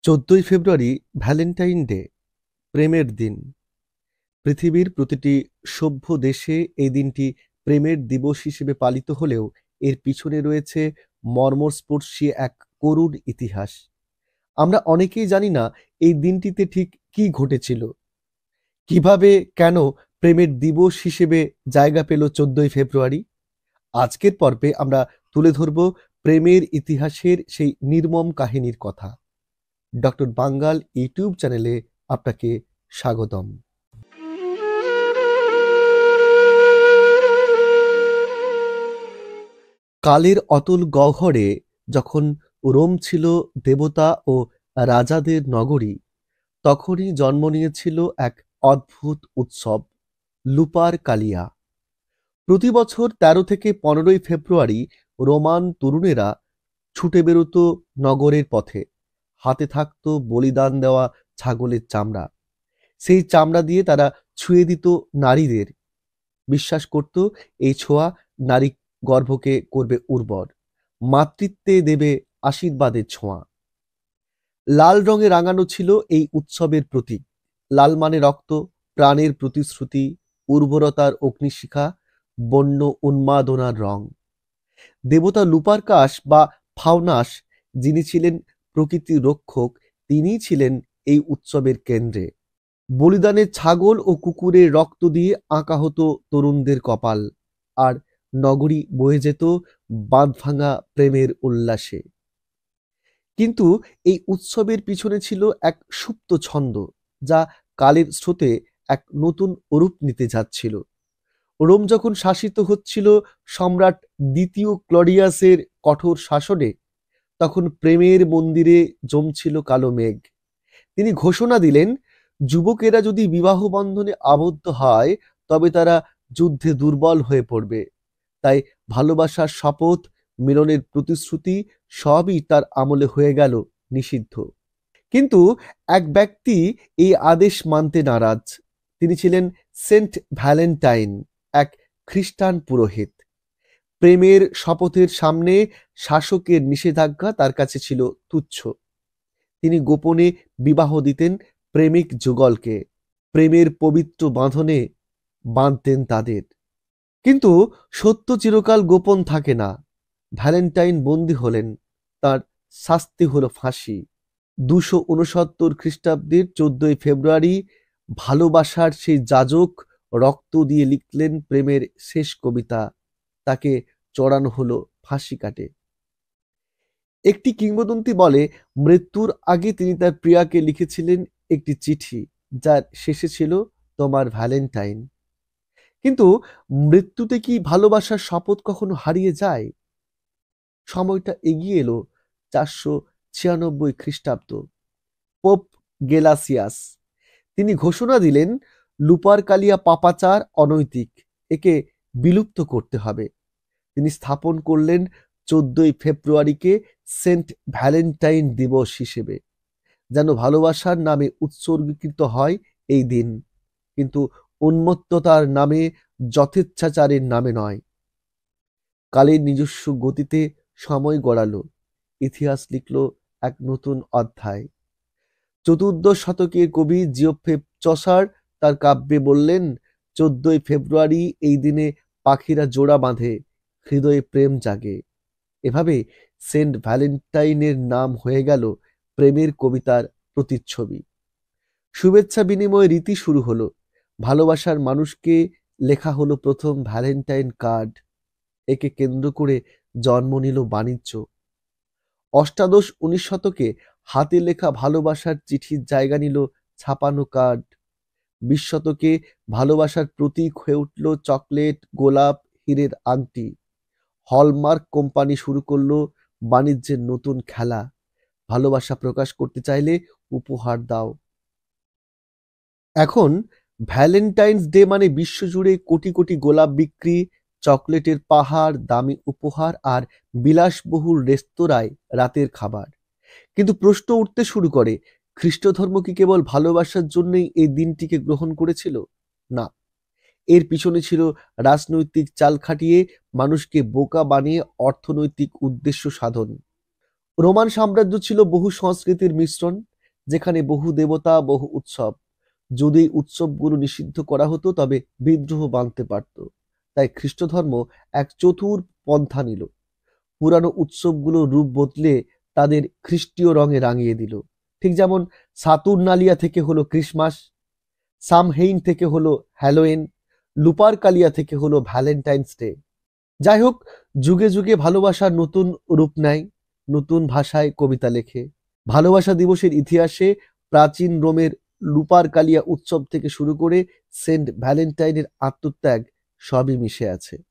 14ই ফেব্রুয়ারি Valentine day, প্রেমের দিন। পৃথিবীর প্রতিটি সভ্য দেশে এই দিনটি প্রেমের দিবস হিসেবে পালিত হলেও এর পিছনে রয়েছে মর্মস্পর্শী এক করুণ ইতিহাস। আমরা অনেকেই জানি না এই দিনটিতে ঠিক কি ঘটেছিল, কিভাবে, কেন প্রেমের দিবস হিসেবে জায়গা পেল 14ই ফেব্রুয়ারি। আজকের পর্বে আমরা তুলে ধরব প্রেমের ইতিহাসের সেই নির্মম কাহিনীর কথা। ডক্টর বাঙ্গাল ইউটিউব চ্যানেলে আপনাকে স্বাগতম। কালের অতল গহ্বরে যখন রোম ছিল দেবতা ও রাজাদের নগরী, তখনই জন্ম নিয়েছিল এক অদ্ভুত উৎসব, লুপার কালিয়া। প্রতি বছর 13 থেকে 15ই ফেব্রুয়ারি রোমান তরুণেরা ছুটে বেরোত নগরের পথে। হাতে থাকত বলিদান দেওয়া ছাগলের চামড়া। সেই চামড়া দিয়ে তারা ছুঁয়ে দিত নারীদের। বিশ্বাস করত এই ছোঁয়া নারী গর্ভকে করবে উর্বর, মাতৃত্বে দেবে আশীর্বাদের ছোঁয়া। লাল রঙে রাঙানো ছিল এই উৎসবের প্রতীক। লাল মানে রক্ত, প্রাণের প্রতিশ্রুতি, উর্বরতার অগ্নিশিখা, বন্য উন্মাদনার রং। দেবতা লুপারকাস বা ফাউনাস, যিনি ছিলেন প্রকৃতির রক্ষক, তিনিই ছিলেন এই উৎসবের কেন্দ্রে। বলিদানের ছাগল ও কুকুরের রক্ত দিয়ে আঁকা হতো তরুণদের কপাল, আর নগরী বয়ে যেত বাঁধভাঙা প্রেমের উল্লাসে। কিন্তু এই উৎসবের পিছনে ছিল এক সুপ্ত ছন্দ, যা কালের স্রোতে এক নতুন রূপ নিতে যাচ্ছিল। রোম যখন শাসিত হচ্ছিল সম্রাট দ্বিতীয় ক্লডিয়াসের কঠোর শাসনে, তখন প্রেমের মন্দিরে জমছিল কালো মেঘ। তিনি ঘোষণা দিলেন, যুবকেরা যদি বিবাহ বন্ধনে আবদ্ধ হয় তবে তারা যুদ্ধে দুর্বল হয়ে পড়বে। তাই ভালোবাসার শপথ, মিলনের প্রতিশ্রুতি সবই তার আমলে হয়ে গেল নিষিদ্ধ। কিন্তু এক ব্যক্তি এই আদেশ মানতে নারাজ। তিনি ছিলেন সেন্ট ভ্যালেন্টাইন, এক খ্রিস্টান পুরোহিত। প্রেমের শপথের সামনে শাসকের নিষেধাজ্ঞা তার কাছে ছিল তুচ্ছ। তিনি গোপনে বিবাহ দিতেন প্রেমিক যুগলকে, প্রেমের পবিত্র বাঁধনে বাঁধতেন তাদের। কিন্তু সত্য চিরকাল গোপন থাকে না। ভ্যালেন্টাইন বন্দী হলেন, তার শাস্তি হলো ফাঁসি। 269 খ্রিস্টাব্দের 14ই ফেব্রুয়ারি ভালোবাসার সেই যাজক রক্ত দিয়ে লিখলেন প্রেমের শেষ কবিতা। তাকে চড়ানো হলো ফাঁসি কাটে। একটি কিংবদন্তি বলে, মৃত্যুর আগে তিনি তার প্রিয়াকে লিখেছিলেন একটি চিঠি, যার শেষে ছিল তোমার ভ্যালেন্টাইন। কিন্তু মৃত্যুতে কি ভালোবাসার শপথ কখনো হারিয়ে যায়? সময়টা এগিয়ে এলো 496 খ্রিস্টাব্দ। পোপ গেলাসিয়াস, তিনি ঘোষণা দিলেন, লুপারকালিয়া পাপাচার অনৈতিক, একে বিলুপ্ত করতে হবে। তিনি স্থাপন করলেন 14ই ফেব্রুয়ারিকে সেন্ট ভ্যালেন্টাইন দিবস হিসেবে, যেন ভালোবাসার নামে উৎসর্গীকৃত হয় এই দিন, কিন্তু উন্মত্ততার নামে, যথেচ্ছাচারের নামে নয়। কালের নিজস্ব গতিতে সময় গড়ালো, ইতিহাস লিখল এক নতুন অধ্যায়। 14 শতকের কবি জিওফ্রে চসার তার কাব্যে বললেন, 14ই ফেব্রুয়ারি এই দিনে পাখিরা জোড়া বাঁধে, হৃদয়ে প্রেম জাগে। এভাবে সেন্ট ভ্যালেন্টাইনের নাম হয়ে গেল প্রেমের কবিতার প্রতিচ্ছবি। শুভেচ্ছা বিনিময় রীতি শুরু হলো। ভালোবাসার মানুষকে লেখা হলো প্রথম ভ্যালেন্টাইন কার্ড। একে কেন্দ্র করে জন্ম নিল বাণিজ্য। অষ্টাদশ 19 শতকে হাতে লেখা ভালোবাসার চিঠির জায়গা নিল ছাপানো কার্ড। 20 শতকে ভালোবাসার প্রতীক হয়ে উঠল চকলেট, গোলাপ, হীরের আংটি। হলমার্ক কোম্পানি শুরু করলো বাণিজ্যের নতুন খেলা, ভালোবাসা প্রকাশ করতে চাইলে উপহার দাও। এখন ভ্যালেন্টাইন্স ডে মানে বিশ্বজুড়ে কোটি কোটি গোলাপ বিক্রি, চকলেটের পাহাড়, দামি উপহার আর বিলাসবহুল রেস্তোরাঁয় রাতের খাবার। কিন্তু প্রশ্ন উঠতে শুরু করে, খ্রিস্ট ধর্ম কি কেবল ভালোবাসার জন্যই এই দিনটিকে গ্রহণ করেছিল? না, এর পিছনে ছিল রাজনৈতিক চাল খাটিয়ে মানুষকে বোকা বানিয়ে অর্থনৈতিক উদ্দেশ্য সাধন। রোমান সাম্রাজ্য ছিল বহু সংস্কৃতির মিশ্রণ। যেখানে বহু দেবতা, বহু উৎসব। যদি এই উৎসবগুলো নিষিদ্ধ করা হতো তবে বিদ্রোহ বাঁধতে পারত। তাই খ্রিস্ট ধর্ম এক চতুর পন্থা নিল। পুরানো উৎসবগুলোর রূপ বদলে তাদের খ্রিস্টীয় রঙে রাঙিয়ে দিল। ঠিক যেমন সাতুর্নালিয়া থেকে হলো ক্রিসমাস, সামহেইন থেকে হলো হ্যালোয়েন, লুপারকালিয়া থেকে হলো ভ্যালেন্টাইন্স ডে। যাই হোক, যুগে যুগে ভালোবাসার নতুন রূপ নেয়, নতুন ভাষায় কবিতা লেখে। ভালোবাসা দিবসের ইতিহাসে প্রাচীন রোমের লুপারকালিয়া উৎসব থেকে শুরু করে সেন্ট ভ্যালেন্টাইনের আত্মত্যাগ সবই মিশে আছে।